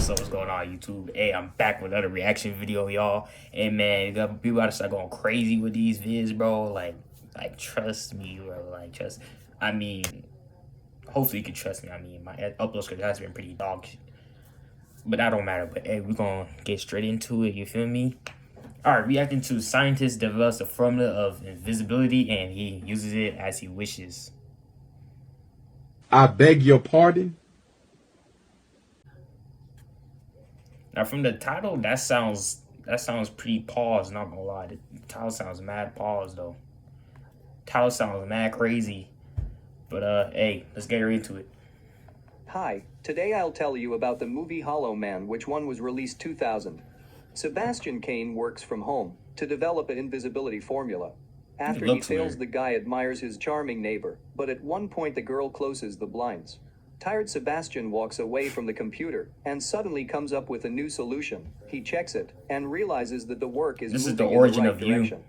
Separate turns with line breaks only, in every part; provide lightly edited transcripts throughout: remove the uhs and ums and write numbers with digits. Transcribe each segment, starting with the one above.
What's up? What's going on, YouTube? Hey, I'm back with another reaction video, y'all. Hey, man, people gotta start going crazy with these vids, bro. Like, trust me, bro. Like, trust. I mean, hopefully you can trust me. I mean, my upload schedule has been pretty dog shit, but that don't matter. But hey, we're gonna get straight into it. You feel me? All right, reacting to scientist develops a formula of invisibility and he uses it as he wishes.
I beg your pardon?
Now, from the title, that sounds pretty pause. Not gonna lie, the title sounds mad pause though. Title sounds mad crazy, but hey, let's get right into it.
Hi, today I'll tell you about the movie Hollow Man, which one was released 2000. Sebastian Cain works from home to develop an invisibility formula. After he fails, the guy admires his charming neighbor, but at one point the girl closes the blinds. Tired Sebastian walks away from the computer and suddenly comes up with a new solution. He checks it and realizes that the work is moving in the right direction.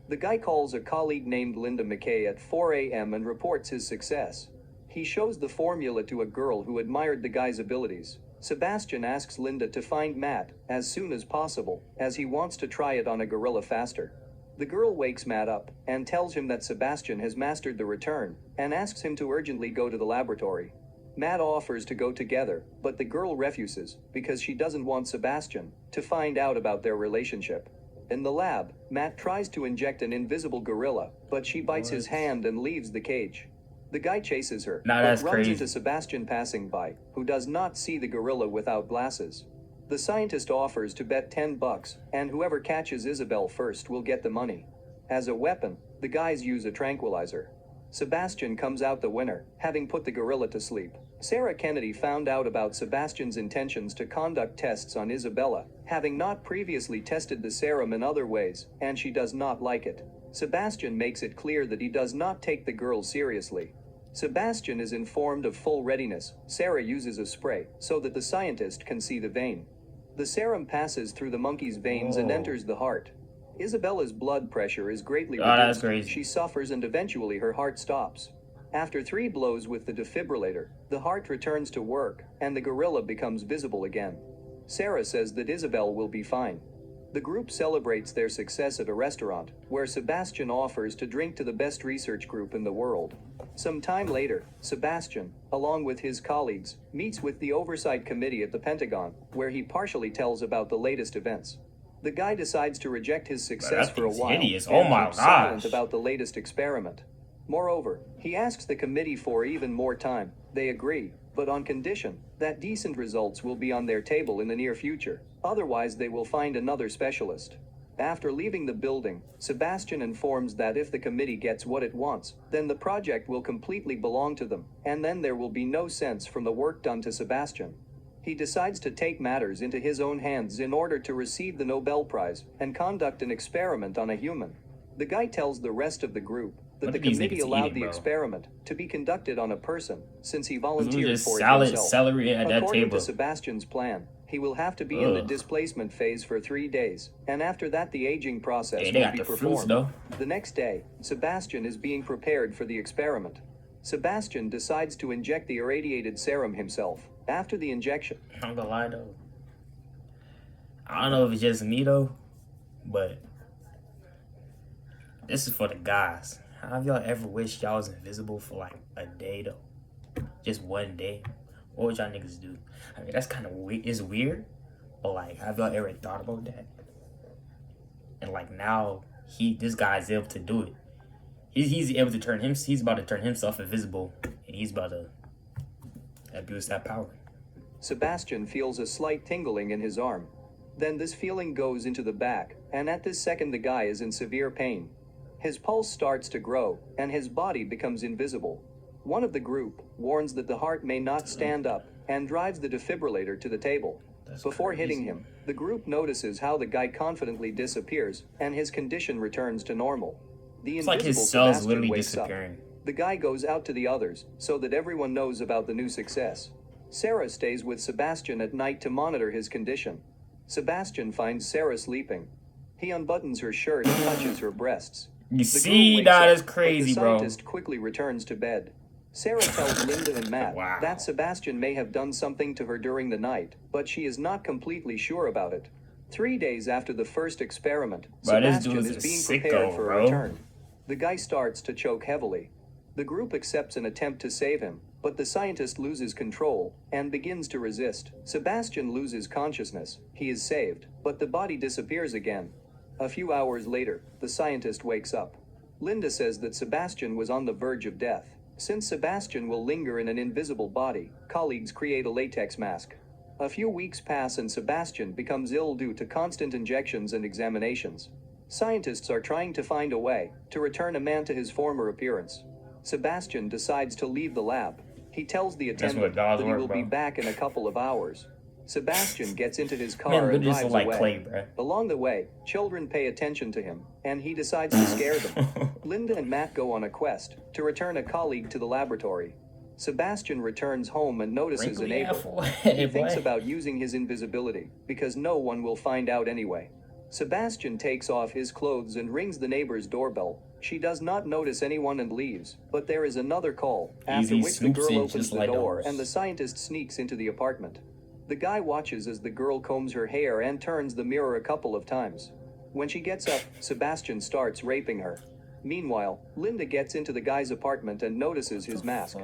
The guy calls a colleague named Linda McKay at 4 a.m. and reports his success. He shows the formula to a girl who admired the guy's abilities. Sebastian asks Linda to find Matt as soon as possible, as he wants to try it on a gorilla faster. The girl wakes Matt up and tells him that Sebastian has mastered the return and asks him to urgently go to the laboratory. Matt offers to go together, but the girl refuses because she doesn't want Sebastian to find out about their relationship. In the lab, Matt tries to inject an invisible gorilla, but she bites his hand and leaves the cage. The guy chases her, but runs into Sebastian passing by, who does not see the gorilla without glasses. The scientist offers to bet $10, and whoever catches Isabel first will get the money. As a weapon, the guys use a tranquilizer. Sebastian comes out the winner, having put the gorilla to sleep. Sarah Kennedy found out about Sebastian's intentions to conduct tests on Isabella, having not previously tested the serum in other ways, and she does not like it. Sebastian makes it clear that he does not take the girl seriously. Sebastian is informed of full readiness. Sarah uses a spray so that the scientist can see the vein. The serum passes through the monkey's veins and enters the heart. Isabella's blood pressure is greatly reduced. She suffers and eventually her heart stops. After 3 blows with the defibrillator, the heart returns to work and the gorilla becomes visible again. Sarah says that Isabel will be fine. The group celebrates their success at a restaurant, where Sebastian offers to drink to the best research group in the world. Some time later, Sebastian, along with his colleagues, meets with the Oversight Committee at the Pentagon, where he partially tells about the latest events. The guy decides to reject his success for a while and keeps silent about the latest experiment. Moreover, he asks the committee for even more time. They agree, but on condition that decent results will be on their table in the near future. Otherwise, they will find another specialist. After leaving the building, Sebastian informs that if the committee gets what it wants, then the project will completely belong to them, and then there will be no sense from the work done to Sebastian. He decides to take matters into his own hands in order to receive the Nobel Prize and conduct an experiment on a human. The guy tells the rest of the group that the committee allowed the experiment to be conducted on a person since he volunteered for it himself. According to Sebastian's plan, he will have to be in the displacement phase for 3 days, and after that the aging process will be performed. The next day, Sebastian is being prepared for the experiment. Sebastian decides to inject the irradiated serum himself. After the injection,
I'm gonna lie though, I don't know if it's just me though, but this is for the guys. Have y'all ever wished y'all was invisible for like a day though? Just one day? What would y'all niggas do? I mean, that's kind of weird. It's weird, but like, have y'all ever thought about that? And like now, this guy's able to do it. He's able to turn him. He's about to turn himself invisible, and he's about to abuse that power.
Sebastian feels a slight tingling in his arm. Then this feeling goes into the back, and at this second the guy is in severe pain. His pulse starts to grow, and his body becomes invisible. One of the group warns that the heart may not stand up, and drives the defibrillator to the table. Before hitting him, the group notices how the guy confidently disappears, and his condition returns to normal. The invisible Sebastian wakes up. The guy goes out to the others, so that everyone knows about the new success. Sarah stays with Sebastian at night to monitor his condition. Sebastian finds Sarah sleeping. He unbuttons her shirt and touches her breasts.
You see, that is crazy, bro.
The scientist quickly returns to bed. Sarah tells Linda and Matt
Wow.
that Sebastian may have done something to her during the night, but she is not completely sure about it. 3 days after the first experiment,
Bro, this
Sebastian
dude's
is
a
being
sicko,
prepared for
bro.
a return. The guy starts to choke heavily. The group accepts an attempt to save him, but the scientist loses control and begins to resist. Sebastian loses consciousness. He is saved, but the body disappears again. A few hours later, the scientist wakes up. Linda says that Sebastian was on the verge of death. Since Sebastian will linger in an invisible body, colleagues create a latex mask. A few weeks pass and Sebastian becomes ill due to constant injections and examinations. Scientists are trying to find a way to return a man to his former appearance. Sebastian decides to leave the lab. He tells the attendant that he will be back in a couple of hours. Sebastian gets into his car and drives
like
away.
clay, bro.
Along the way, children pay attention to him, and he decides to scare them. Linda and Matt go on a quest to return a colleague to the laboratory. Sebastian returns home and notices a neighbor. He thinks about using his invisibility, because no one will find out anyway. Sebastian takes off his clothes and rings the neighbor's doorbell. She does not notice anyone and leaves, but there is another call, after which the girl opens the door and the scientist sneaks into the apartment. The guy watches as the girl combs her hair and turns the mirror a couple of times. When she gets up, Sebastian starts raping her. Meanwhile, Linda gets into the guy's apartment and notices his mask.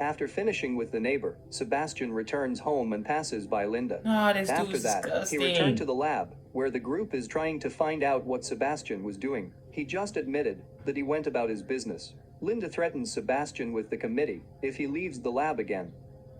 After finishing with the neighbor, Sebastian returns home and passes by Linda. After that, he returned to the lab, where the group is trying to find out what Sebastian was doing. He just admitted that he went about his business. Linda threatens Sebastian with the committee if he leaves the lab again.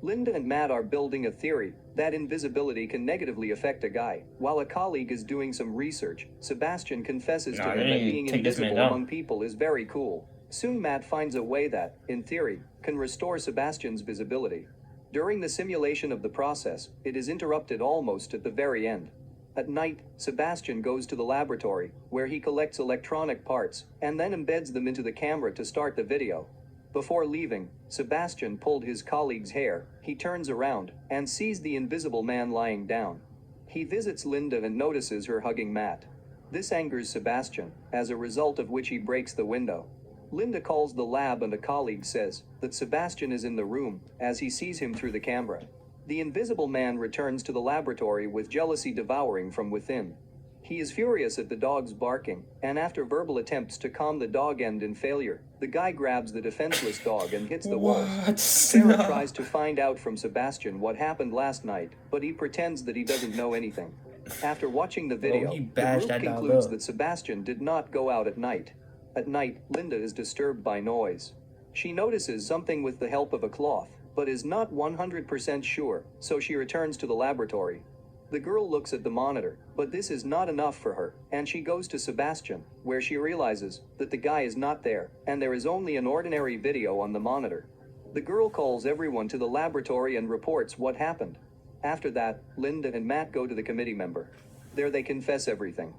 Linda and Matt are building a theory that invisibility can negatively affect a guy. While a colleague is doing some research, Sebastian confesses to him that being invisible among people is very cool. Soon Matt finds a way that, in theory, can restore Sebastian's visibility. During the simulation of the process, it is interrupted almost at the very end. At night, Sebastian goes to the laboratory, where he collects electronic parts, and then embeds them into the camera to start the video. Before leaving, Sebastian pulled his colleague's hair. He turns around and sees the invisible man lying down. He visits Linda and notices her hugging Matt. This angers Sebastian, as a result of which he breaks the window. Linda calls the lab and a colleague says that Sebastian is in the room, as he sees him through the camera. The invisible man returns to the laboratory with jealousy devouring from within. He is furious at the dog's barking, and after verbal attempts to calm the dog end in failure, the guy grabs the defenseless dog and hits the wall. Sarah tries to find out from Sebastian what happened last night, but he pretends that he doesn't know anything. After watching the video, the group concludes that Sebastian did not go out at night. At night, Linda is disturbed by noise. She notices something with the help of a cloth, but is not 100% sure, so she returns to the laboratory. The girl looks at the monitor, but this is not enough for her, and she goes to Sebastian, where she realizes that the guy is not there, and there is only an ordinary video on the monitor. The girl calls everyone to the laboratory and reports what happened. After that, Linda and Matt go to the committee member. There they confess everything.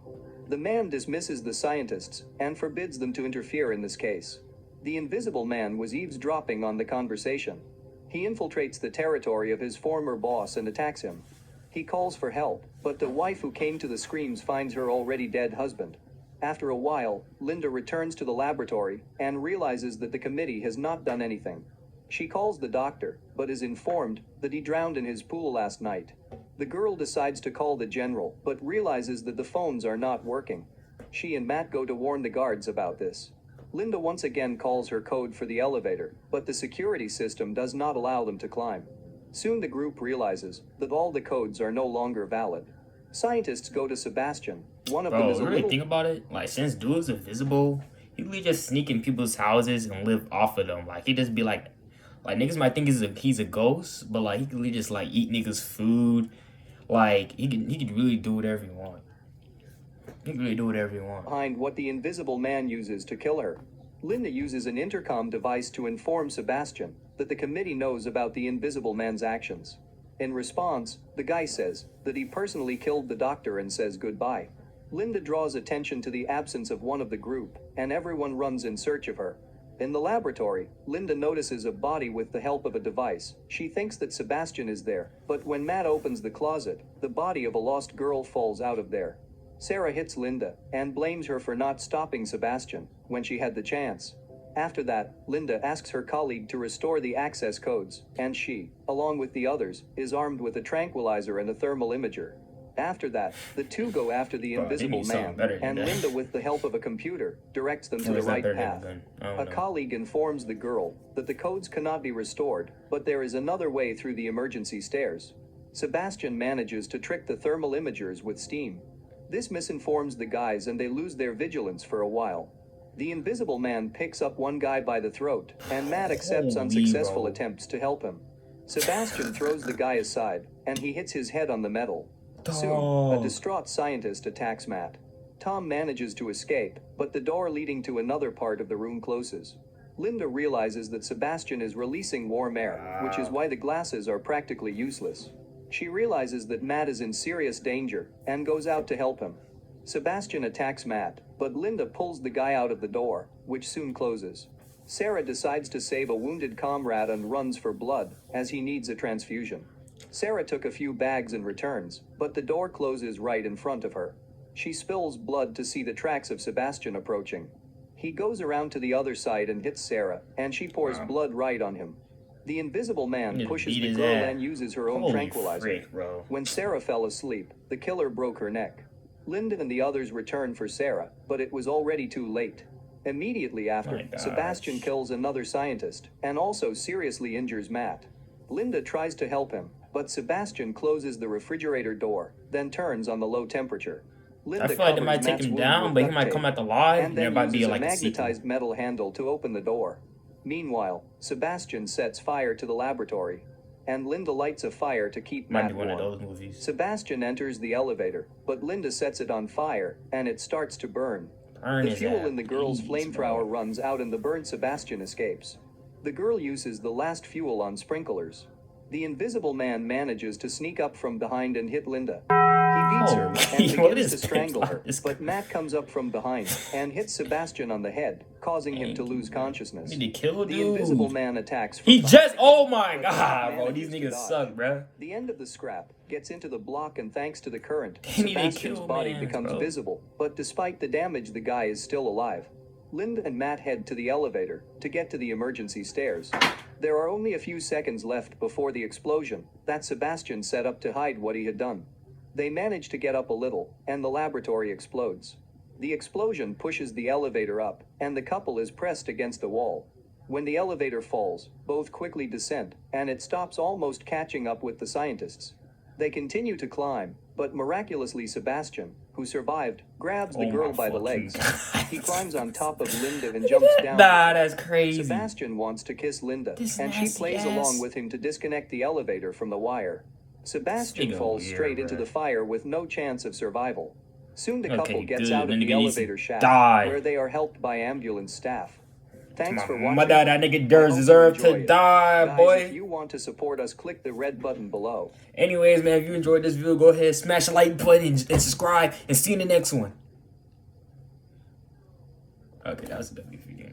The man dismisses the scientists and forbids them to interfere in this case. The invisible man was eavesdropping on the conversation. He infiltrates the territory of his former boss and attacks him. He calls for help, but the wife who came to the screams finds her already dead husband. After a while, Linda returns to the laboratory and realizes that the committee has not done anything. She calls the doctor, but is informed that he drowned in his pool last night. The girl decides to call the general, but realizes that the phones are not working. She and Matt go to warn the guards about this. Linda once again calls her code for the elevator, but the security system does not allow them to climb. Soon the group realizes that all the codes are no longer valid. Scientists go to Sebastian. One of them is a little...
think about it? Like, since dude's invisible, he really just sneak in people's houses and live off of them. Like, he just be like niggas might think he's a ghost, but like he could really just like eat niggas' food. Like he could really do whatever he want. He can really do whatever he want.
Behind what the invisible man uses to kill her. Linda uses an intercom device to inform Sebastian that the committee knows about the invisible man's actions. In response, the guy says that he personally killed the doctor and says goodbye. Linda draws attention to the absence of one of the group, and everyone runs in search of her. In the laboratory, Linda notices a body with the help of a device. She thinks that Sebastian is there, but when Matt opens the closet, the body of a lost girl falls out of there. Sarah hits Linda and blames her for not stopping Sebastian when she had the chance. After that, Linda asks her colleague to restore the access codes, and she, along with the others, is armed with a tranquilizer and a thermal imager. After that, the two go after the Invisible Man, and Linda, with the help of a computer, directs them to the right path. A colleague informs the girl that the codes cannot be restored, but there is another way through the emergency stairs. Sebastian manages to trick the thermal imagers with steam. This misinforms the guys and they lose their vigilance for a while. The Invisible Man picks up one guy by the throat, and Matt accepts unsuccessful attempts to help him. Sebastian throws the guy aside, and he hits his head on the metal. Soon, a distraught scientist attacks Matt. Tom manages to escape, but the door leading to another part of the room closes. Linda realizes that Sebastian is releasing warm air, which is why the glasses are practically useless. She realizes that Matt is in serious danger, and goes out to help him. Sebastian attacks Matt, but Linda pulls the guy out of the door, which soon closes. Sarah decides to save a wounded comrade and runs for blood, as he needs a transfusion. Sarah took a few bags and returns, but the door closes right in front of her. She spills blood to see the tracks of Sebastian approaching. He goes around to the other side and hits Sarah, and she pours blood right on him. The Invisible Man pushes the girl and uses her own tranquilizer. When Sarah fell asleep, the killer broke her neck. Linda and the others return for Sarah, but it was already too late. Immediately after, Sebastian kills another scientist, and also seriously injures Matt. Linda tries to help him, but Sebastian closes the refrigerator door, then turns on the low temperature. Linda
I feel like they might take him down, but he might come out alive,
and there might be like a magnetized metal handle to open the door. Meanwhile, Sebastian sets fire to the laboratory, and Linda lights a fire to keep Matt warm.
One of those movies.
Sebastian enters the elevator, but Linda sets it on fire, and it starts to burn. The fuel in the girl's flamethrower runs out and the burned Sebastian escapes. The girl uses the last fuel on sprinklers. The Invisible Man manages to sneak up from behind and hit Linda. He beats her and begins to strangle her, but Matt comes up from behind and hits Sebastian on the head, causing him to lose consciousness. The Invisible Man attacks from behind.
Oh my god, bro, these niggas suck, bro.
The end of the scrap gets into the block, and thanks to the current, Sebastian's body becomes visible, but despite the damage, the guy is still alive. Linda and Matt head to the elevator to get to the emergency stairs. There are only a few seconds left before the explosion that Sebastian set up to hide what he had done. They manage to get up a little, and the laboratory explodes. The explosion pushes the elevator up, and the couple is pressed against the wall. When the elevator falls, both quickly descend, and it stops almost catching up with the scientists. They continue to climb, but miraculously Sebastian, who survived, grabs the girl by the legs. He climbs on top of Linda and jumps down.
Nah, that's crazy.
Sebastian wants to kiss Linda, and she plays along with him to disconnect the elevator from the wire. Sebastian falls straight into the fire with no chance of survival. Soon the couple gets out of the elevator shaft, where they are helped by ambulance staff. Thanks for watching.
That nigga deserves to die,
guys,
boy.
If you want to support us, click the red button below.
Anyways, man, if you enjoyed this video, go ahead, smash the like button and subscribe, and see you in the next one. Okay, that was a bit video.